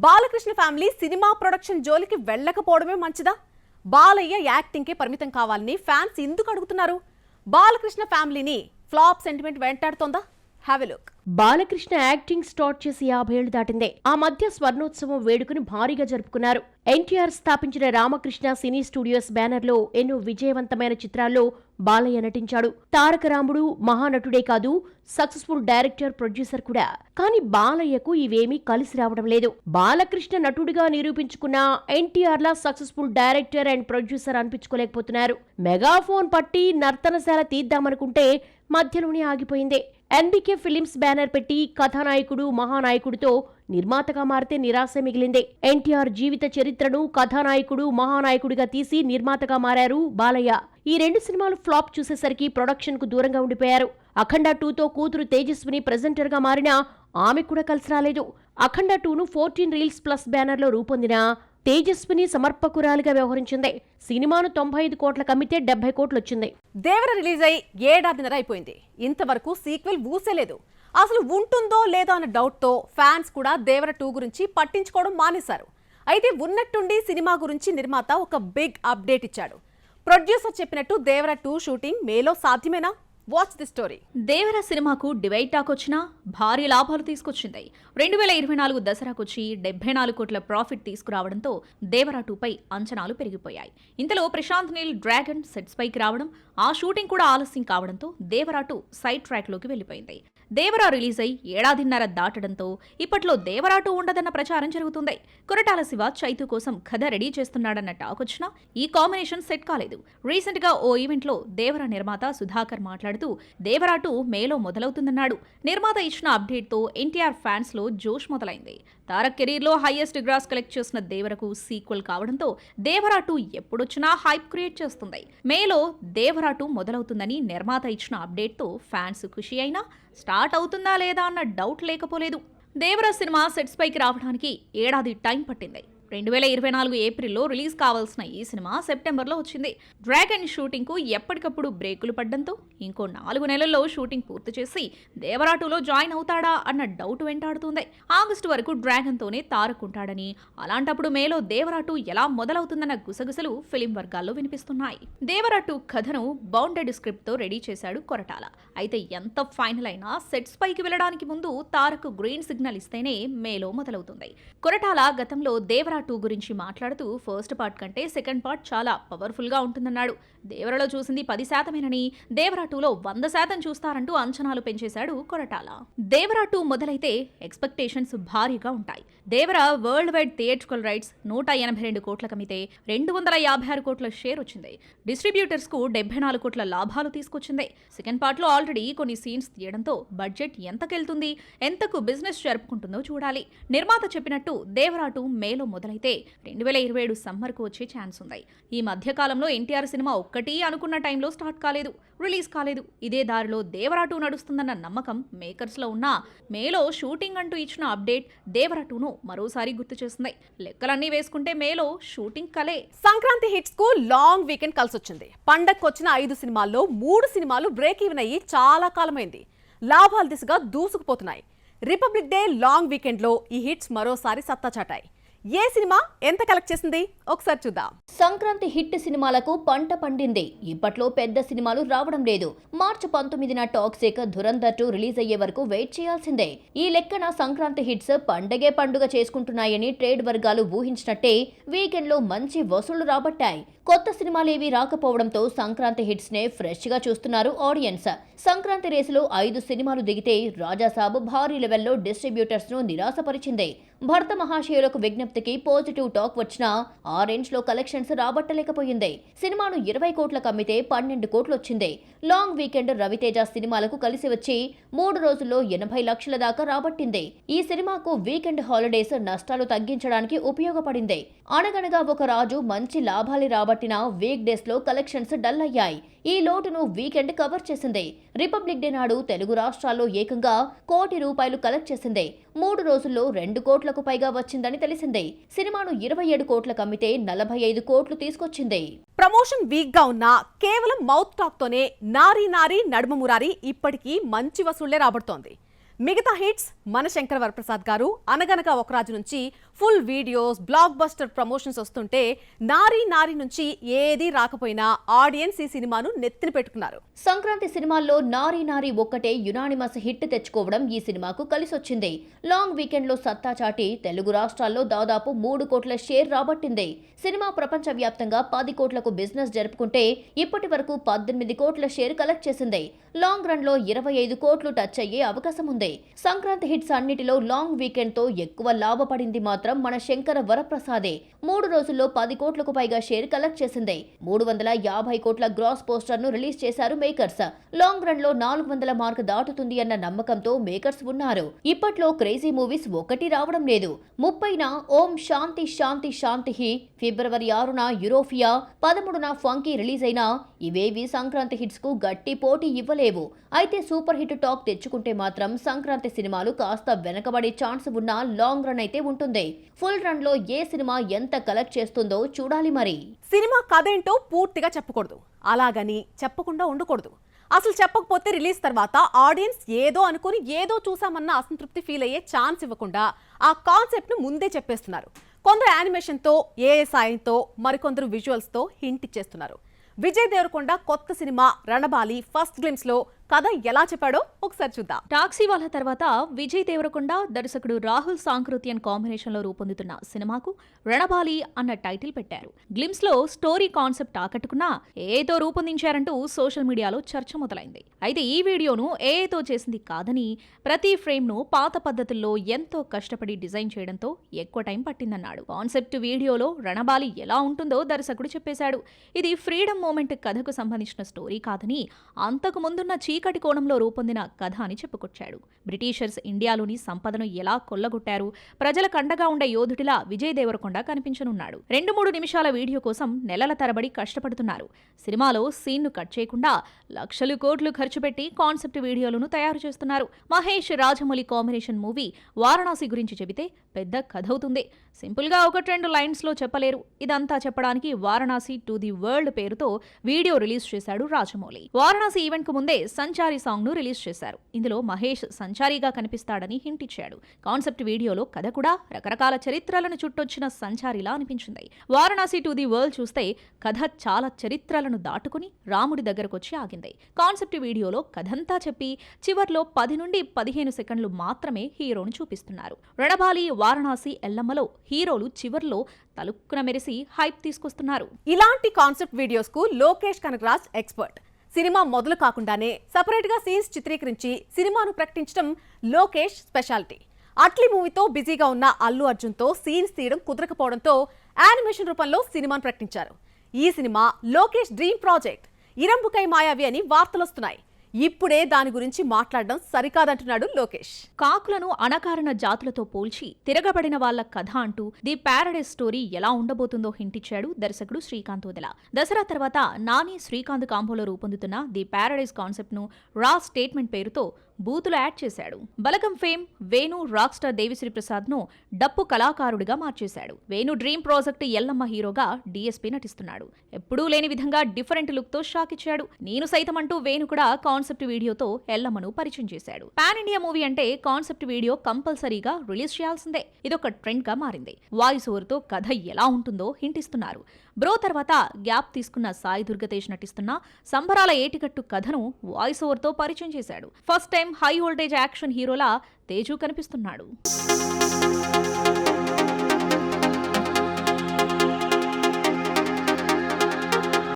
Balakrishna family cinema production జోలికి వెళ్ళకపోవడమే మంచిదా? Balayya acting కే పరిమితం కావాలని ఫ్యాన్స్ ఎందుకు అడుగుతున్నారు? బాలకృష్ణ ఫ్యామిలీని ఫ్లాప్ సెంటిమెంట్ వెంటాడుతోందా? Have a look. Balakrishna acting start చేసి 50 ఏళ్లు దాటిందే. ఆ మధ్య స్వర్ణోత్సవం వేడుకను భారీగా జరుపుకున్నారు. ఎన్టీఆర్ స్థాపించిన రామకృష్ణ సినీ స్టూడియోస్ బ్యానర్ లో ఎన్నో విజయవంతమైన చిత్రాల్లో బాలయ్య నటించాడు. తారక రాముడు మహానటుడే కాదు, సక్సెస్ఫుల్ డైరెక్టర్, ప్రొడ్యూసర్ కూడా. కానీ బాలయ్యకు ఇవేమీ కలిసి రావడం లేదు. బాలకృష్ణ నటుడిగా నిరూపించుకున్న ఎన్టీఆర్ లా సక్సెస్ఫుల్ డైరెక్టర్ అండ్ ప్రొడ్యూసర్ అనిపించుకోలేకపోతున్నారు. మెగాఫోన్ పట్టి నర్తనశాల తీద్దామనుకుంటే మధ్యలోనే ఆగిపోయిందే. ఎన్బికే ఫిలిమ్స్ బ్యానర్ పెట్టి కథానాయకుడు మహానాయకుడితో నిర్మాతగా మారితే నిరాశ మిగిలిందే. ఎన్టీఆర్ జీవిత చరిత్రను కథానాయకుడు మహానాయకుడిగా తీసి నిర్మాతగా మారారు బాలయ్య. ఈ 2 సినిమాలు ఫ్లాప్ చూసేసరికి ప్రొడక్షన్ కు దూరంగా ఉండిపోయారు. అఖండ 2తో కూతురు తేజస్విని ప్రెజెంటర్ గా మారినా ఆమె కూడా కలిసి రాలేదు. అఖండ 2ను 14 రీల్స్ ప్లస్ బ్యానర్ లో రూపొందిన తేజస్విని సమర్పకురాలిగా వ్యవహరించింది. సినిమాను 95 కోట్లకు అమ్మితే 70 కోట్లు వచ్చింది. దేవర రిలీజ్ అయి ఏడాదిన్నర అయిపోయింది. ఇంతవరకు సీక్వెల్ ఊసేలేదు. అసలు ఉంటుందో లేదో అన్న డౌట్ తో ఫ్యాన్స్ కూడా దేవర 2 గురించి పట్టించుకోవడం మానేశారు. అయితే ఉన్నట్టుండి సినిమా గురించి నిర్మాత ఒక బిగ్ అప్డేట్ ఇచ్చాడు. ప్రొడ్యూసర్ చెప్పినట్టు దేవర 2 షూటింగ్ మేలో సాధ్యమేనా? Watch the story. దేవర సినిమాకు డివైడ్ టాక్ వచ్చినా భారీ లాభాలు తీసుకొచ్చింది. 2024 దసరాకొచ్చి 74 కోట్ల ప్రాఫిట్ తీసుకురావడంతో దేవర 2పై అంచనాలు పెరిగిపోయాయి. ఇంతలో ప్రశాంత్ నీల్ డ్రాగన్ సెట్స్ పైకి రావడం, ఆ షూటింగ్ కూడా ఆలస్యం కావడంతో దేవర 2 సైడ్ ట్రాక్ లోకి వెళ్లిపోయింది. దేవర రిలీజ్ అయి ఏడాదిన్నర దాటడంతో ఇప్పట్లో దేవర 2 ఉండదన్న ప్రచారం జరుగుతుంది. కొరటాల శివ చైతు కోసం కథ రెడీ చేస్తున్నాడన్న టాక్ వచ్చినా ఈ కాంబినేషన్ సెట్ కాలేదు. రీసెంట్ గా ఓ ఈవెంట్ లో దేవర నిర్మాత సుధాకర్ మాట్లాడుతూ దేవర 2 మేలో మొదలవుతుందన్నాడు. నిర్మాత ఇచ్చిన అప్డేట్ తో ఎన్టీఆర్ ఫ్యాన్స్ లో జోష్ మొదలైంది. తారక్ కెరీర్ లో హైయెస్ట్ గ్రాస్ కలెక్ట్ చేసిన దేవరకు సీక్వెల్ కావడంతో దేవర 2 ఎప్పుడొచ్చినా హైప్ క్రియేట్ చేస్తుంది. మేలో దేవర 2 మొదలవుతుందని నిర్మాత ఇచ్చిన అప్డేట్ తో ఫ్యాన్స్ ఖుషి అయినా స్టార్ట్ అవుతుందా లేదా అన్న డౌట్ లేకపోలేదు. దేవర సినిమా సెట్స్ పైకి రావడానికి ఏడాది టైం పట్టింది. 2024 ఏప్రిల్లో రిలీజ్ కావాల్సిన ఈ సినిమా సెప్టెంబర్లో వచ్చింది. డ్రాగన్ షూటింగ్ కు ఎప్పటికప్పుడు బ్రేకులు పడ్డంతో ఇంకో 4 నెలల్లో షూటింగ్ పూర్తి చేసి దేవర 2లో జాయిన్ అవుతాడా అన్న డౌట్ వెంటాడుతుంది. ఆగస్టు వరకు డ్రాగన్ తోనే తారక్ ఉంటాడని, అలాంటప్పుడు మేలో దేవర 2 ఎలా మొదలవుతుందన్న గుసగుసలు ఫిలిం వర్గాల్లో వినిపిస్తున్నాయి. దేవర 2 కథను బౌండెడ్ స్క్రిప్ట్ తో రెడీ చేశాడు కొరటాల. అయితే ఎంత ఫైనల్ అయినా సెట్స్ పైకి వెళ్లడానికి ముందు తారక్ గ్రీన్ సిగ్నల్ ఇస్తేనే మేలో మొదలవుతుంది. కొరటాల గతంలో దేవర 2 గురించి మాట్లాడుతూ ఫస్ట్ పార్ట్ కంటే సెకండ్ పార్ట్ చాలా పవర్ఫుల్ గా ఉంటుందన్నాడు. దేవరలో చూసింది 10%, దేవర 2లో 100% చూస్తారంటూ అంచనాలు పెంచేశాడు కొరటాల. దేవర 2 మొదలైతే ఎక్స్పెక్టేషన్స్ భారీగా ఉంటాయి. దేవర వరల్డ్ వైడ్ థియేట్రికల్ రైట్స్ 182 కోట్ల కమితే 256 కోట్ల షేర్ వచ్చింది. డిస్ట్రిబ్యూటర్స్ కు 74 కోట్ల లాభాలు తీసుకొచ్చింది. సెకండ్ పార్ట్ లో ఆల్రెడీ కొన్ని సీన్స్ తీయడంతో బడ్జెట్ ఎంతకెళ్తుంది, ఎంతకు బిజినెస్ జరుపుకుంటుందో చూడాలి. నిర్మాత చెప్పినట్టు దేవర 2 మేలో మొదలైతే 2027 సమ్మర్ కు వచ్చే ఛాన్స్ ఉంది. ఈ మధ్య కాలంలో ఎన్టీఆర్ సినిమా ఒక్కటి అనుకున్న టైంలో స్టార్ట్ కాలేదు, రిలీజ్ కాలేదు. ఇదే దారిలో దేవర 2 నడుస్తుందన్న నమ్మకం మేకర్స్ లో ఉన్నా మేలో షూటింగ్ అంటూ ఇచ్చిన అప్డేట్ దేవర 2ను మరోసారి గుర్తు చేస్తుంది. లెక్కలన్నీ వేసుకుంటే మేలో షూటింగ్ కలే. సంక్రాంతి హిట్స్ కు లాంగ్ వీకెండ్ కలిసొచ్చింది. పండగకొచ్చిన 5 సినిమాల్లో 3 సినిమాలు బ్రేక్ ఈవెన్ అయ్యి చాలా కాలమైంది. లాభాల దిశగా దూసుకుపోతున్నాయి. రిపబ్లిక్ డే లాంగ్ వీకెండ్ లో ఈ హిట్స్ మరోసారి సత్తా చాటాయి. ఏ సినిమా ఎంత కలెక్ట్ చేసింది ఒకసారి చూద్దాం. సంక్రాంతి హిట్ సినిమాలకు పంట పండింది. ఇప్పట్లో పెద్ద సినిమాలు రావడం లేదు. మార్చి 19న టాక్సిక్, ధురంధర్ 2 రిలీజ్ అయ్యే వరకు వెయిట్ చేయాల్సిందే. ఈ లెక్కన సంక్రాంతి హిట్స్ పండగే పండుగ చేసుకుంటున్నాయని ట్రేడ్ వర్గాలు ఊహించినట్టే వీకెండ్ లో మంచి వసూళ్లు రాబట్టాయి. కొత్త సినిమాలేవీ రాకపోవడంతో సంక్రాంతి హిట్స్ నే ఫ్రెష్ గా చూస్తున్నారు ఆడియన్స్. సంక్రాంతి రేసులో 5 సినిమాలు దిగితే రాజాసాబ్ భారీ లెవెల్లో డిస్ట్రిబ్యూటర్స్ ను నిరాశపరిచింది. భర్త మహాశయులకు విజ్ఞప్తికి పాజిటివ్ టాక్ వచ్చినా ఆ రేంజ్ లో కలెక్షన్స్ రాబట్టలేకపోయింది. సినిమాను 20 కోట్లకు అమ్మితే 12 కోట్లు వచ్చింది. లాంగ్ వీకెండ్ రవితేజ సినిమాలకు కలిసి వచ్చి 3 రోజుల్లో 80 లక్షల దాకా రాబట్టింది. ఈ సినిమాకు వీకెండ్ హాలిడేస్ నష్టాలు తగ్గించడానికి ఉపయోగపడింది. అనగనగా ఒక రాజు మంచి లాభాలు రాబట్టిన వీక్ డేస్ లో కలెక్షన్స్ డల్ అయ్యాయి. ఈ లోటును వీకెండ్ కవర్ చేసింది. రిపబ్లిక్ డే నాడు తెలుగు రాష్ట్రాల్లో ఏకంగా ₹1 కోటి కలెక్ట్ చేసింది. 3 రోజుల్లో 2 కోట్లకు పైగా వచ్చిందని తెలిసింది. సినిమాను 27 కోట్లకు అమ్మితే 45 కోట్లు తీసుకొచ్చింది. ప్రమోషన్ వీక్ గా ఉన్నా కేవలం మౌత్ టాక్ తోనే నారీ నారీ నడుమ మురారి ఇప్పటికీ మంచి వసూళ్లే రాబడుతోంది. మిగతా హిట్స్ మన శంకర్ వరప్రసాద్ గారు అనగనగా ఒక రాజు నుంచి full videos, block buster promotions వస్తుంటే నారీ నారీ నుంచి ఏదీ రాకపోయినా ఆడియన్స్ ఈ సినిమాను నెత్తిన పెట్టుకున్నారు. సంక్రాంతి సినిమాల్లో నారీ నారీ ఒక్కటే యునానిమస్ హిట్ తెచ్చుకోవడం ఈ సినిమాకు కలిసొచ్చింది. లాంగ్ వీకెండ్ లో సత్తా చాటి తెలుగు రాష్ట్రాల్లో దాదాపు 3 కోట్ల షేర్ రాబట్టింది. సినిమా ప్రపంచవ్యాప్తంగా 10 కోట్లకు బిజినెస్ జరుపుకుంటే ఇప్పటి వరకు 18 కోట్ల షేర్ కలెక్ట్ చేసింది. లాంగ్ రన్ లో 25 కోట్లు టచ్ అయ్యే అవకాశం ఉంది. సంక్రాంతి హిట్స్ అన్నిటిలో లాంగ్ వీకెండ్ తో ఎక్కువ లాభపడింది మాత్రం మన శంకర వరప్రసాదే. 3 రోజుల్లో 10 కోట్లకు పైగా షేర్ కలెక్ట్ చేసింది. 350 కోట్ల గ్రాస్ పోస్టర్ ను రిలీజ్ చేశారు మేకర్స్. లాంగ్ రన్ లో 400 మార్క్ దాటుతుంది అన్న నమ్మకంతో మేకర్స్ ఉన్నారు. ఇప్పట్లో క్రేజీ మూవీస్ ఒకటి రావడం లేదు. 30న ఓం శాంతి శాంతి శాంతి, ఫిబ్రవరి 6న యూరోఫియా, 13న ఫంకీ రిలీజ్ అయినా ఇవేవి సంక్రాంతి హిట్స్ కు గట్టి పోటీ ఇవ్వలేవు. అయితే సూపర్ హిట్ టాక్ తెచ్చుకుంటే మాత్రం సంక్రాంతి సినిమాలు కాస్త వెనకబడే ఛాన్స్ ఉన్న లాంగ్ రన్ అయితే ఉంటుంది. ఫుల్ రన్ లో ఏ సినిమా ఎంత కలెక్ట్ చేస్తుందో చూడాలి. మరి సినిమా కథేంటో పూర్తిగా చెప్పకూడదు, అలాగని చెప్పకుండా ఉండకూడదు. అసలు చెప్పకపోతే రిలీజ్ తర్వాత ఆడియన్స్ ఏదో అనుకుని ఏదో చూసామన్న అసంతృప్తి ఫీల్ అయ్యే ఛాన్స్ ఇవ్వకుండా ఆ కాన్సెప్ట్ ను ముందే చెప్పేస్తున్నారు. కొందరు యానిమేషన్తో, ఏఏ సాయంతో, మరికొందరు విజువల్స్తో హింట్ ఇచ్చేస్తున్నారు. విజయ్ దేవరకొండ కొత్త సినిమా రణబాలి ఫస్ట్ గ్లిమ్స్ లో కథ ఎలా చెప్పాడో ఒకసారి చూద్దాం. టాక్సీ వాళ్ళ తర్వాత విజయ్ దేవరకొండ దర్శకుడు రాహుల్ సాంకృత్యన్ కాంబినేషన్ లో రూపొందుతున్న సినిమాకు రణబాలి అన్న టైటిల్ పెట్టారు. గ్లిమ్స్ లో స్టోరీ కాన్సెప్ట్ ఆకట్టుకున్నా ఏతో రూపొందించారంటూ సోషల్ మీడియాలో చర్చ మొదలైంది. అయితే ఈ వీడియోను ఏతో చేసింది కాదని, ప్రతి ఫ్రేమ్ ను పాత పద్ధతుల్లో ఎంతో కష్టపడి డిజైన్ చేయడంతో ఎక్కువ టైం పట్టిందన్నాడు. కాన్సెప్ట్ వీడియోలో రణబాలి ఎలా ఉంటుందో దర్శకుడు చెప్పేశాడు. ఇది ఫ్రీడమ్ మూమెంట్ కథకు సంబంధించిన స్టోరీ కాదని, అంతకు ముందున్న చీకటి కోణంలో రూపొందిన కథ అని చెప్పుకొచ్చాడు. బ్రిటిషర్స్ ఇండియాలోని సంపదను ఎలా కొల్లగొట్టారు, ప్రజలకు అండగా ఉండే యోధుడిలా విజయ్ దేవరకొండ కనిపించనున్నాడు. 2-3 నిమిషాల వీడియో కోసం నెలల తరబడి కష్టపడుతున్నారు. సినిమాలో సీన్ను కట్ చేయకుండా లక్షలు కోట్లు ఖర్చు పెట్టి కాన్సెప్ట్ వీడియోలను తయారు చేస్తున్నారు. మహేష్ రాజమౌళి కాంబినేషన్ మూవీ వారణాసి గురించి చెబితే పెద్ద కథ అవుతుంది. సింపుల్ గా 1-2 లైన్స్ లో చెప్పలేరు. ఇదంతా చెప్పడానికి వారణాసి టు ది వరల్డ్ పేరుతో వీడియో రిలీజ్ చేశాడు రాజమౌళి. వారణాసి ఈవెంట్ కు ముందే సంచారి సాంగ్ ను రిలీజ్ చేశారు. ఇందులో మహేష్ సంచారిగా కనిపిస్తాడని హింట్ ఇచ్చాడు. కాన్సెప్ట్ వీడియోలో కథ కూడా రకరకాల చరిత్రలను చుట్టొచ్చిన సంచారిలా అనిపించింది. వారణాసి టు ది వరల్డ్ చూస్తే కథ చాలా చరిత్రలను దాటుకుని రాముడి దగ్గరకొచ్చి ఆగింది. కాన్సెప్ట్ వీడియోలో కథంతా చెప్పి చివర్లో 10 నుండి 15 సెకండ్లు మాత్రమే హీరోను చూపిస్తున్నారు. రణబాలి, వారణాసి, ఎల్లమ్మలో హీరోలు చివర్లో తలుక్కున మెరిసి హైప్ తీసుకొస్తున్నారు. ఇలాంటి కాన్సెప్ట్ వీడియోస్ కు లోకేష్ కనగరాజ్ ఎక్స్పర్ట్. సినిమా మొదలు కాకుండానే సపరేట్ గా సీన్స్ చిత్రీకరించి సినిమాను ప్రకటించడం లోకేష్ స్పెషాలిటీ. అట్లీ మూవీతో బిజీగా ఉన్న అల్లు అర్జున్ తో సీన్స్ తీయడం కుదరకపోవడంతో యానిమేషన్ రూపంలో సినిమాను ప్రకటించారు. ఈ సినిమా లోకేష్ డ్రీమ్ ప్రాజెక్ట్. ఇరంబుకై మాయావి అని వార్తలొస్తున్నాయి. ఇప్పుడే దాని గురించి మాట్లాడడం సరికాదంటున్నాడు లోకేష్. కాకులను అనకారణ జాతులతో పోల్చి తిరగబడిన వాళ్ల కథ అంటూ ది ప్యారడైజ్ స్టోరీ ఎలా ఉండబోతుందో హింటిచ్చాడు దర్శకుడు శ్రీకాంత్ వదల. దసరా తర్వాత నాని శ్రీకాంత్ కాంబోలో రూపొందుతున్న ది ప్యారడైజ్ కాన్సెప్ట్ ను రా స్టేట్మెంట్ పేరుతో బూతులు యాడ్ చేశాడు. Balagam fame Venu rock star Devi Sri Prasad ను డప్పు కళాకారుడిగా మార్చేశాడు. వేణు డ్రీమ్ ప్రాజెక్ట్ ఎల్లమ్మ హీరోగా డిఎస్పీ నటిస్తున్నాడు. ఎప్పుడూ లేని విధంగా డిఫరెంట్ లుక్ తో షాక్ ఇచ్చాడు. నేను సైతం అంటూ వేణు కూడా కాన్సెప్ట్ వీడియోతో ఎల్లమ్మను పరిచయం చేశాడు. పాన్ ఇండియా మూవీ అంటే కాన్సెప్ట్ వీడియో కంపల్సరీగా రిలీజ్ చేయాల్సిందే. ఇదొక ట్రెండ్ గా మారింది. వాయిస్ ఓవర్ తో కథ ఎలా ఉంటుందో హింటిస్తున్నారు. బ్రో తర్వాత గ్యాప్ తీసుకున్న సాయి దుర్గతేజ్ నటిస్తున్న సంబరాల ఏటికట్టు కథను వాయిస్ ఓవర్ తో పరిచయం చేశాడు. First time high voltage action హీరోలా తేజు కనిపిస్తున్నాడు.